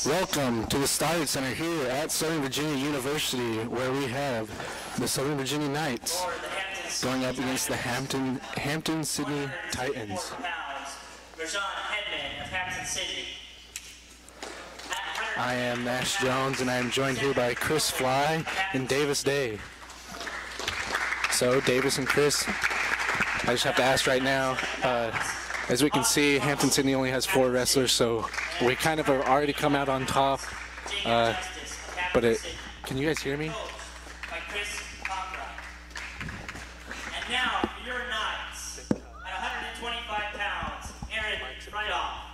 Welcome to the Starlight Center here at Southern Virginia University, where we have the Southern Virginia Knights going up against the Hampden-Sydney Titans. I am Nash Jones, and I am joined here by Chris Fly and Davis Day. So, Davis and Chris, I just have to ask right now, as we can see, Hampden-Sydney only has 4 wrestlers, so we kind of have already come out on top. Can you guys hear me? And now, your Knights, at 125 pounds, Aaron right off.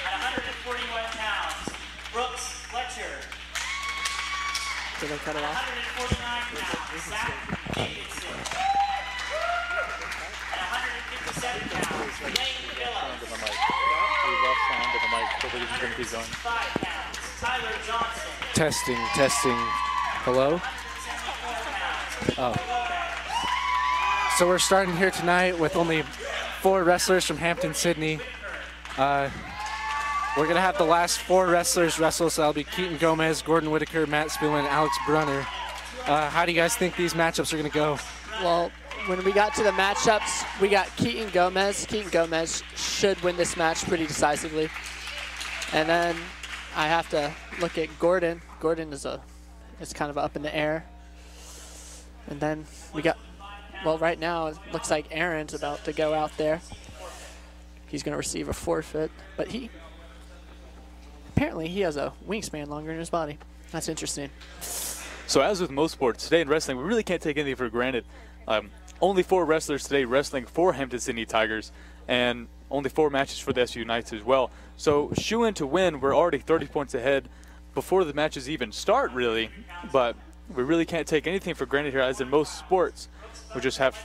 At 141 pounds, Brooks Fletcher. Did I cut it off? 149 pounds, Zach Davidson. At 157 pounds, Lane Phillips. 5 pounds, Tyler Johnson. Testing. Hello? Oh. So we're starting here tonight with only 4 wrestlers from Hampden-Sydney. We're going to have the last 4 wrestlers wrestle, so that'll be Keaton Gomez, Gordon Whittaker, Matt Spillman, and Alex Brunner. How do you guys think these matchups are going to go? Well, when we got to the matchups, we got Keaton Gomez. Keaton Gomez should win this match pretty decisively. And then I have to look at Gordon. Gordon is kind of up in the air. And then we got, well, right now it looks like Aaron's about to go out there. He's going to receive a forfeit, but apparently he has a wingspan longer in his body. That's interesting. So as with most sports, today in wrestling, we really can't take anything for granted. Only 4 wrestlers today wrestling for Hampden-Sydney Tigers, and only 4 matches for the SU Knights as well. So shoe-in to win, we're already 30 points ahead before the matches even start, really. But we really can't take anything for granted here, as in most sports. We just have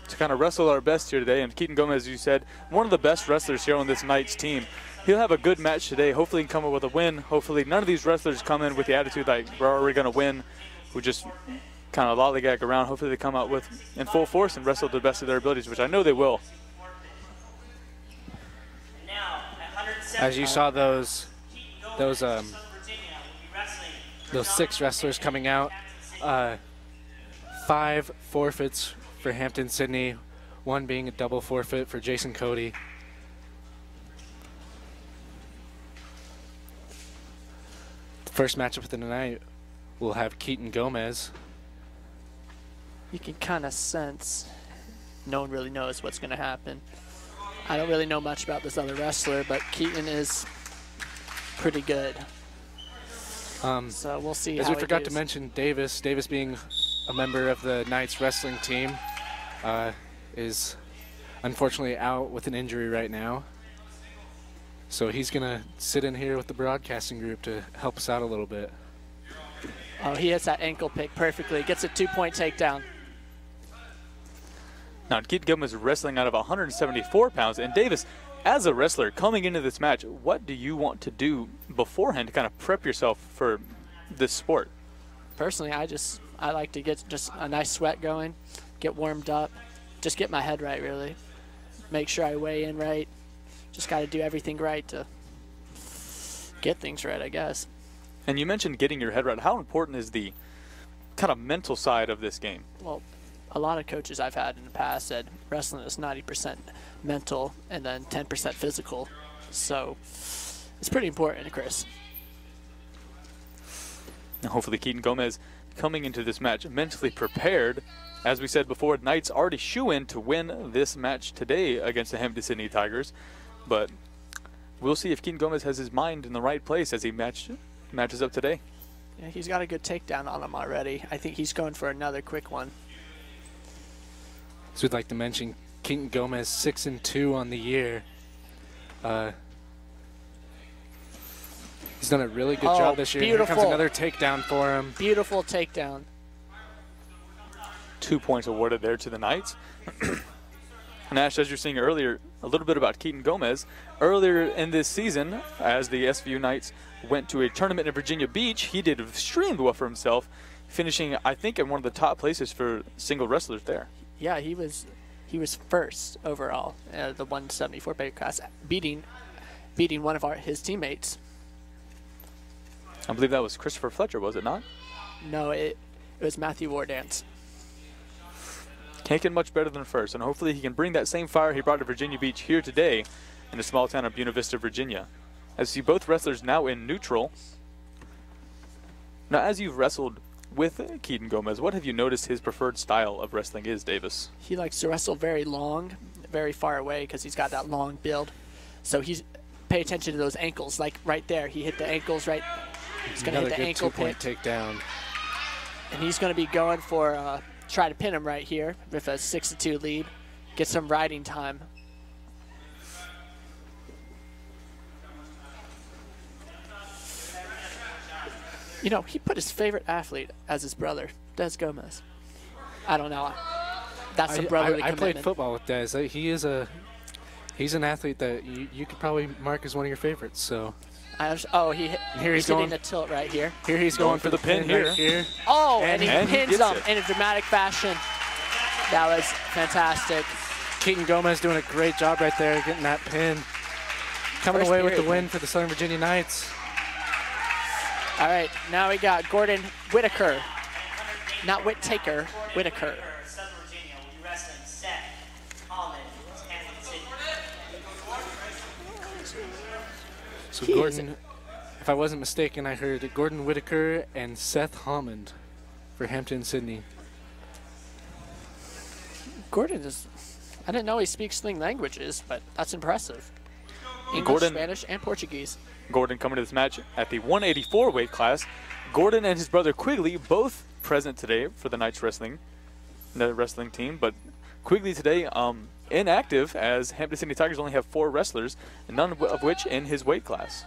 to kind of wrestle our best here today. And Keaton Gomez, as you said, one of the best wrestlers here on this Knights team. He'll have a good match today. Hopefully he can come up with a win. Hopefully none of these wrestlers come in with the attitude like we're already going to win. We just kind of lollygag around. Hopefully they come out with in full force and wrestle to the best of their abilities, which I know they will. As you saw those 6 wrestlers coming out, 5 forfeits for Hampden-Sydney, 1 being a double forfeit for Jason Cody. The first matchup of the night will have Keaton Gomez. You can kind of sense no one really knows what's going to happen. I don't really know much about this other wrestler, but Keaton is pretty good. So we'll see. As we forgot to mention, Davis being a member of the Knights wrestling team, is unfortunately out with an injury right now. So he's going to sit in here with the broadcasting group to help us out a little bit. Oh, he hits that ankle pick perfectly. Gets a 2-point takedown. Now, Keaton Gomez is wrestling out of 174 pounds. And Davis, as a wrestler coming into this match, what do you want to do beforehand to kind of prep yourself for this sport? Personally, I like to get just a nice sweat going, get warmed up, just get my head right, really. Make sure I weigh in right. Just got to do everything right to get things right, I guess. And you mentioned getting your head right. How important is the kind of mental side of this game? Well, a lot of coaches I've had in the past said wrestling is 90% mental and then 10% physical. So it's pretty important, Chris. And hopefully Keaton Gomez coming into this match mentally prepared. As we said before, Knights already shoe-in to win this match today against the Hampden-Sydney Tigers. But we'll see if Keaton Gomez has his mind in the right place as he matches up today. Yeah, he's got a good takedown on him already. I think he's going for another quick one. So we'd like to mention Keaton Gomez 6-2 on the year. He's done a really good job this year. Beautiful. Here comes another takedown for him. Beautiful takedown. 2 points awarded there to the Knights. Nash, as you're seeing earlier, a little bit about Keaton Gomez. Earlier in this season, as the SVU Knights went to a tournament in Virginia Beach, he did extremely well for himself, finishing, I think, in one of the top places for single wrestlers there. Yeah, he was first overall, the 174 weight class, beating beating one of his teammates. I believe that was Christopher Fletcher, was it not? No, it was Matthew Wardance. Can't get much better than first, and hopefully he can bring that same fire he brought to Virginia Beach here today in the small town of Buena Vista, Virginia. As you see both wrestlers now in neutral. Now, as you've wrestled with Keaton Gomez, what have you noticed his preferred style of wrestling is, Davis? He likes to wrestle very long, very far away because he's got that long build. So pay attention to those ankles, like right there. He hit the ankles right. He's going to hit the ankle pin. Takedown. And he's going to be going for try to pin him right here with a 6-2 lead. Get some riding time. You know, he put his favorite athlete as his brother, Des Gomez. I don't know. That's a brotherly I commitment. played football with Des. He's an athlete that you could probably mark as one of your favorites. So. He's hitting the tilt right here. Here he's going for the pin here. Right here. Oh, and he pins him it. in a dramatic fashion. That was fantastic. Keaton Gomez doing a great job right there, getting that pin. Coming away with the win for the Southern Virginia Knights. All right, now we got Gordon Whittaker. Not Whittaker, Whittaker. Southern Virginia will be wrestling Seth Holland, Hampden-Sydney. So Gordon, if I wasn't mistaken, I heard Gordon Whittaker and Seth Hammond for Hampden-Sydney. Gordon I didn't know he speaks sling languages, but that's impressive. English, Gordon, Spanish, and Portuguese. Gordon coming to this match at the 184 weight class. Gordon and his brother Quigley both present today for the Knights wrestling team, but Quigley today inactive as Hampden-Sydney Tigers only have 4 wrestlers, none of which in his weight class.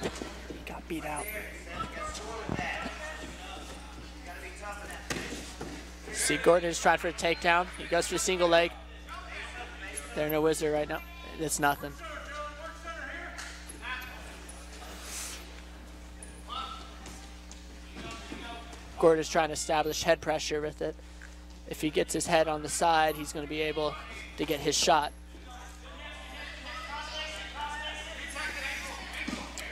He got beat out. See, Gordon is trying for a takedown. He goes for a single leg. They're no wizard right now. It's nothing. Gordon's trying to establish head pressure with it. If he gets his head on the side, he's going to be able to get his shot.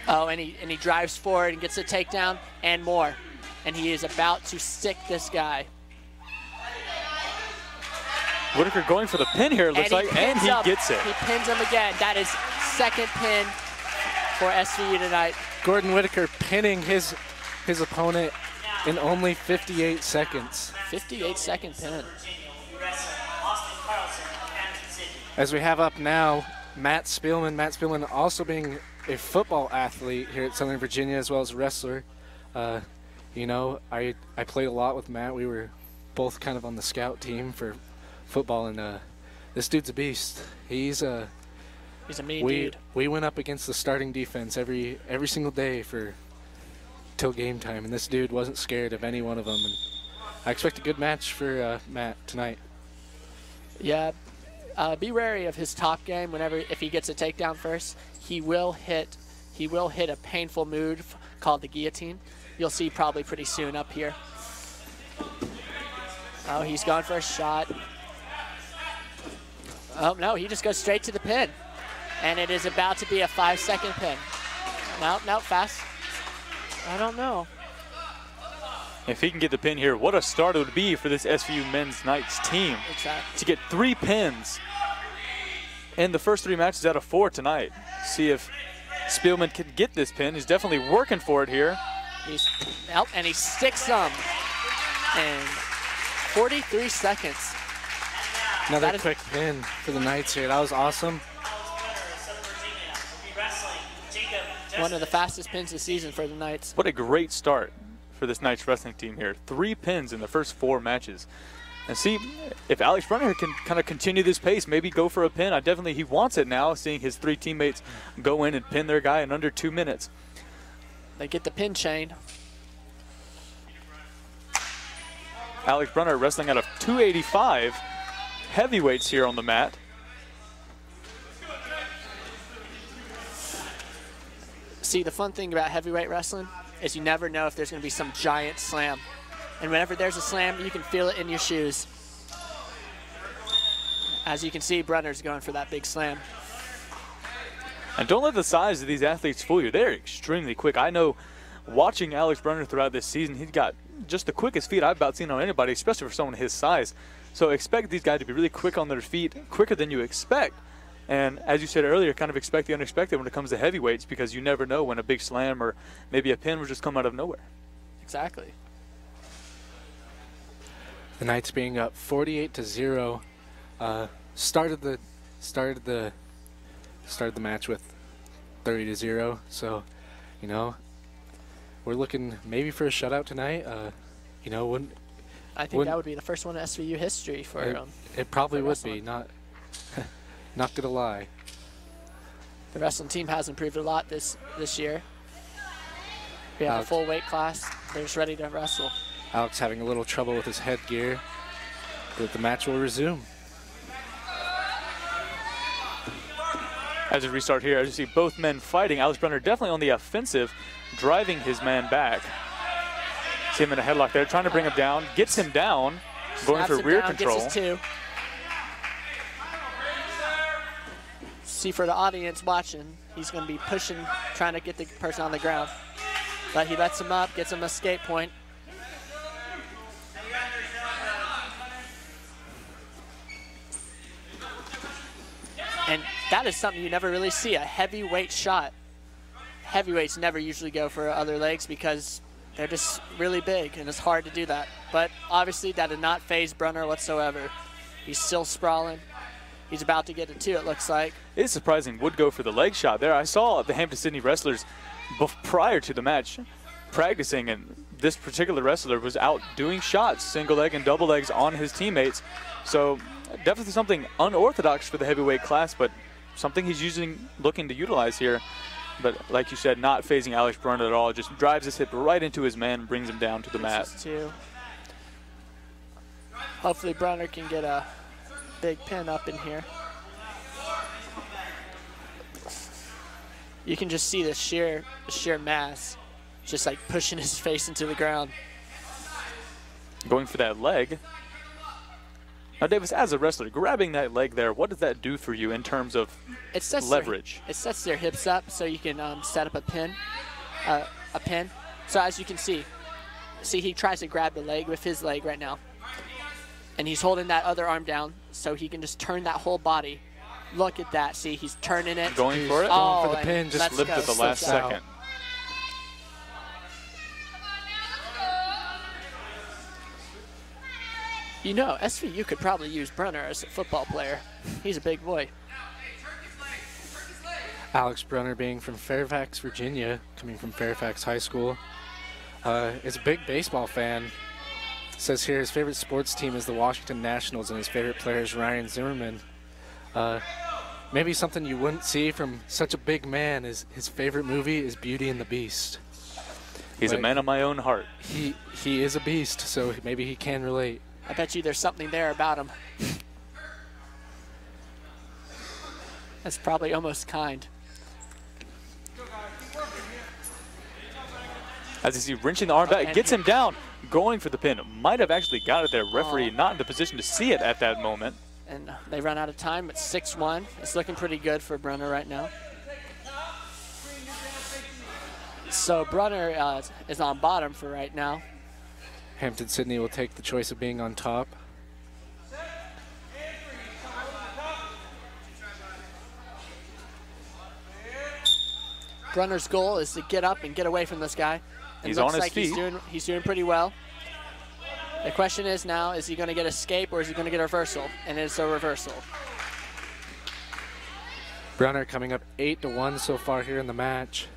Oh, and he drives forward and gets a takedown and more. And he is about to stick this guy. Whittaker going for the pin here, it looks like, and he gets it. He pins him again. That is second pin for SVU tonight. Gordon Whittaker pinning his opponent in only 58 seconds. 58-second pin. As we have up now, Matt Spillman. Matt Spillman also being a football athlete here at Southern Virginia as well as a wrestler. You know, I played a lot with Matt. We were both kind of on the scout team for football, and this dude's a beast. He's a mean dude. We went up against the starting defense every single day till game time, and this dude wasn't scared of any one of them. And I expect a good match for Matt tonight. Yeah, be wary of his top game. If he gets a takedown first, he will hit a painful move called the guillotine. You'll see probably pretty soon up here. Oh, he's going for a shot. Oh, no, he just goes straight to the pin. And it is about to be a 5-second pin. No, fast. I don't know. If he can get the pin here, what a start it would be for this SVU men's Knights team. Exactly. To get 3 pins in the first 3 matches out of 4 tonight. See if Spillman can get this pin. He's definitely working for it here. And he sticks them in 43 seconds. Another quick pin for the Knights here. That was awesome. One of the fastest pins this season for the Knights. What a great start for this Knights wrestling team here. 3 pins in the first 4 matches. And see if Alex Brunner can kind of continue this pace, maybe go for a pin. He wants it now, seeing his 3 teammates go in and pin their guy in under 2 minutes. They get the pin chain. Alex Brunner wrestling out of 285 heavyweights here on the mat. See, the fun thing about heavyweight wrestling is you never know if there's going to be some giant slam. And whenever there's a slam, you can feel it in your shoes. As you can see, Brunner's going for that big slam. And don't let the size of these athletes fool you. They're extremely quick. I know watching Alex Brunner throughout this season, he's got just the quickest feet I've about seen on anybody, especially for someone his size. So expect these guys to be really quick on their feet, quicker than you expect. And as you said earlier, kind of expect the unexpected when it comes to heavyweights, because you never know when a big slam or maybe a pin will just come out of nowhere. Exactly. The Knights being up 48-0, started the match with 30-0. So, you know, we're looking maybe for a shutout tonight. You know, I think that would be the first one in SVU history for it probably for would wrestling. be. Not gonna lie. The wrestling team has improved a lot this year. We have a full weight class. They're just ready to wrestle. Alex having a little trouble with his headgear, but the match will resume. As we restart here, as you see both men fighting, Alex Brunner definitely on the offensive, driving his man back. See him in a headlock there, trying to bring him down, gets him down, going Snaps for him rear down, control. Gets his two. See, for the audience watching, he's going to be pushing, trying to get the person on the ground. But he lets him up, gets him a escape point. And that is something you never really see, a heavyweight shot. Heavyweights never usually go for other legs because they're just really big, and it's hard to do that. But obviously that did not faze Brunner whatsoever. He's still sprawling. He's about to get it too, it looks like. It's surprising would go for the leg shot there. I saw the Hampden-Sydney wrestlers prior to the match practicing, and this particular wrestler was out doing shots, single leg and double legs on his teammates. So definitely something unorthodox for the heavyweight class, but something he's looking to utilize here. But like you said, not phasing Alex Brunner at all. Just drives his hip right into his man and brings him down to the mat. Hopefully Brunner can get a big pin up in here. You can just see the sheer mass, just like pushing his face into the ground. Going for that leg. Now, Davis, as a wrestler, grabbing that leg there, what does that do for you in terms of leverage? It sets their hips up so you can set up a pin. So as you can see, he tries to grab the leg with his leg right now. And he's holding that other arm down so he can just turn that whole body. Look at that. See, he's turning it. Going for it? Going for the pin. Just slipped at the last second. You know, SVU could probably use Brunner as a football player. He's a big boy. Alex Brunner being from Fairfax, Virginia, coming from Fairfax High School, is a big baseball fan. Says here his favorite sports team is the Washington Nationals and his favorite player is Ryan Zimmerman. Maybe something you wouldn't see from such a big man is his favorite movie is Beauty and the Beast. He's a man of my own heart. He is a beast, so maybe he can relate. I bet you there's something there about him. That's probably almost kind. As you see, wrenching the arm back, gets him down, going for the pin. Might have actually got it there. Referee not in the position to see it at that moment. And they run out of time. It's 6-1. It's looking pretty good for Brunner right now. So Brunner is on bottom for right now. Hampden-Sydney will take the choice of being on top. Brunner's goal is to get up and get away from this guy. He's on his feet. He's doing pretty well. The question is now, is he going to get escape or is he going to get a reversal? And it's a reversal. Brunner coming up 8-1 so far here in the match.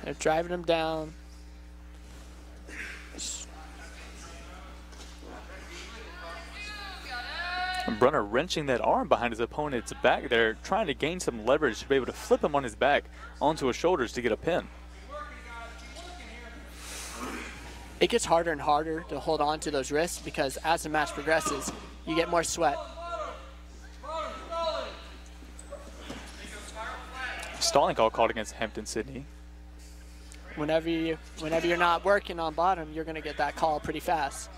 They're driving him down. And Brunner wrenching that arm behind his opponent's back there, trying to gain some leverage to be able to flip him on his back onto his shoulders to get a pin. It gets harder and harder to hold on to those wrists because as the match progresses, you get more sweat. Stalling call called against Hampden-Sydney. whenever you're not working on bottom, you're going to get that call pretty fast.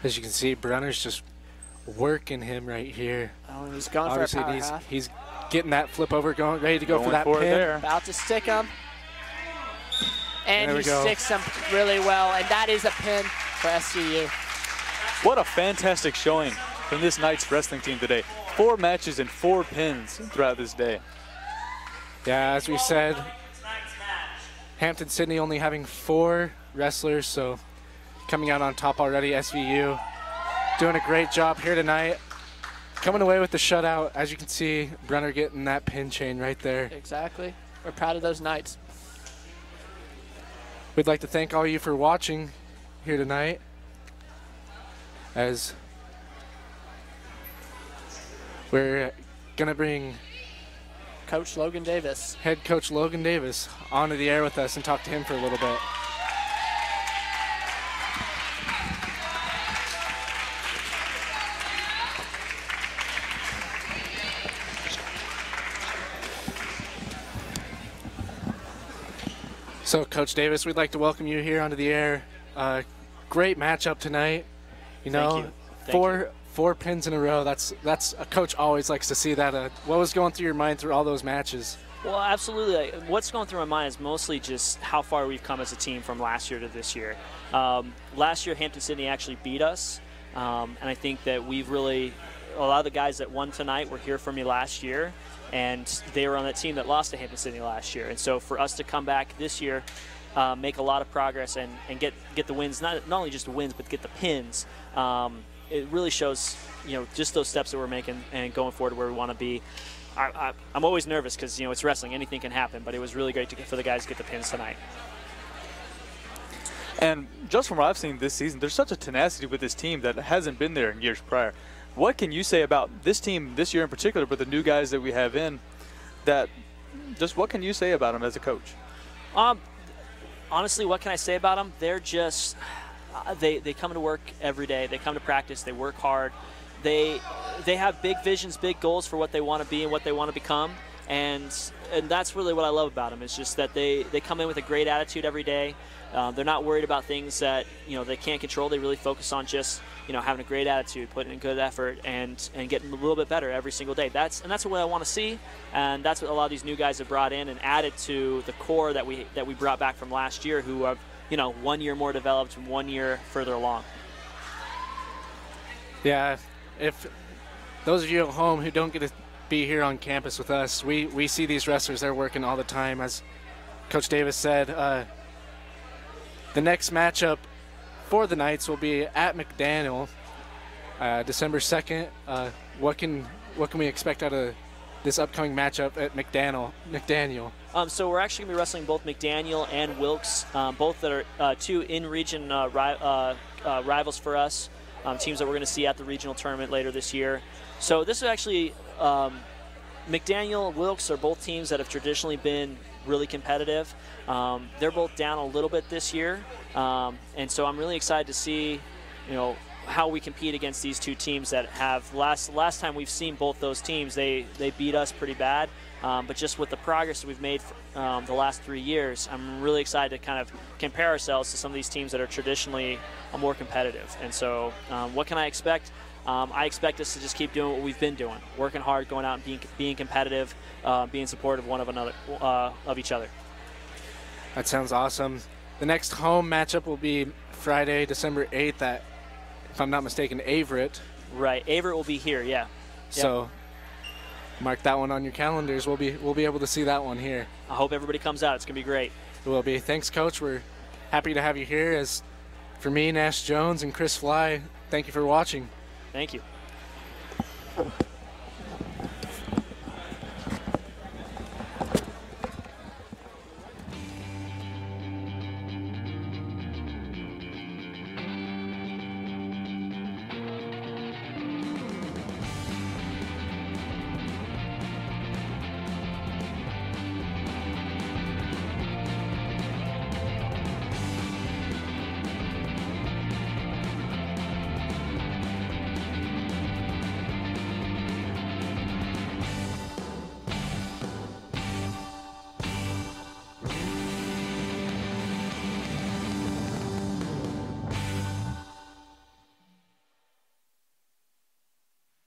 As you can see, Brunner's just working him right here. Oh, and he's going for a power half. He's getting that flip over, ready to go for that it pin. there. About to stick him. And There he we go. sticks him really well, and that is a pin for SCU. What a fantastic showing from this night's wrestling team today. 4 matches and 4 pins throughout this day. Yeah, as we said, Hampden-Sydney only having 4 wrestlers, so coming out on top already. SVU doing a great job here tonight. Coming away with the shutout. As you can see, Brunner getting that pin chain right there. Exactly. We're proud of those Knights. We'd like to thank all you for watching here tonight, as we're going to bring Coach Logan Davis. head coach Logan Davis onto the air with us and talk to him for a little bit. So, Coach Davis, we'd like to welcome you here onto the air. Great matchup tonight. You know, four pins in a row. That's a coach always likes to see that. What was going through your mind through all those matches? Well, absolutely. What's going through my mind is mostly just how far we've come as a team from last year to this year. Last year, Hampden-Sydney actually beat us, and I think that we've really – a lot of the guys that won tonight were here for me last year, and they were on that team that lost to Hampden-Sydney last year. And so for us to come back this year, make a lot of progress and get the wins, not only just the wins, but get the pins, it really shows, you know, just those steps that we're making and going forward where we want to be. I'm always nervous because, you know, it's wrestling. Anything can happen, but it was really great for the guys to get the pins tonight. And just from what I've seen this season, there's such a tenacity with this team that hasn't been there in years prior. What can you say about this team this year in particular, but the new guys that we have in, that just what can you say about them as a coach? Honestly, what can I say about them? They're just they come to work every day. They come to practice. They work hard. They have big visions, big goals for what they want to be and what they want to become. And that's really what I love about them. It's just that they come in with a great attitude every day. They're not worried about things that, you know, they can't control. They really focus on just, you know, having a great attitude, putting in good effort, and getting a little bit better every single day. That's what I want to see, and that's what a lot of these new guys have brought in and added to the core that we brought back from last year, who have, you know, 1 year more developed and 1 year further along. Yeah, if those of you at home who don't get to be here on campus with us, we see these wrestlers. They're working all the time. As Coach Davis said, the next matchup for the Knights will be at McDaniel, December 2nd. What can we expect out of this upcoming matchup at McDaniel? So we're actually going to be wrestling both McDaniel and Wilkes, both that are 2 in-region rivals for us, teams that we're going to see at the regional tournament later this year. So this is actually McDaniel and Wilkes are both teams that have traditionally been really competitive. They're both down a little bit this year, and so I'm really excited to see, you know, how we compete against these 2 teams that have last time we've seen both those teams, they beat us pretty bad, but just with the progress that we've made the last 3 years, I'm really excited to kind of compare ourselves to some of these teams that are traditionally more competitive. And so what can I expect? I expect us to just keep doing what we've been doing, working hard, going out and being competitive, being supportive one of each other. That sounds awesome. The next home matchup will be Friday, December 8th at, if I'm not mistaken, Averett. Right, Averett will be here, yeah. So mark that one on your calendars. We'll be able to see that one here. I hope everybody comes out. It's going to be great. It will be. Thanks, Coach. We're happy to have you here. As for me, Nash Jones, and Chris Fly, thank you for watching. Thank you.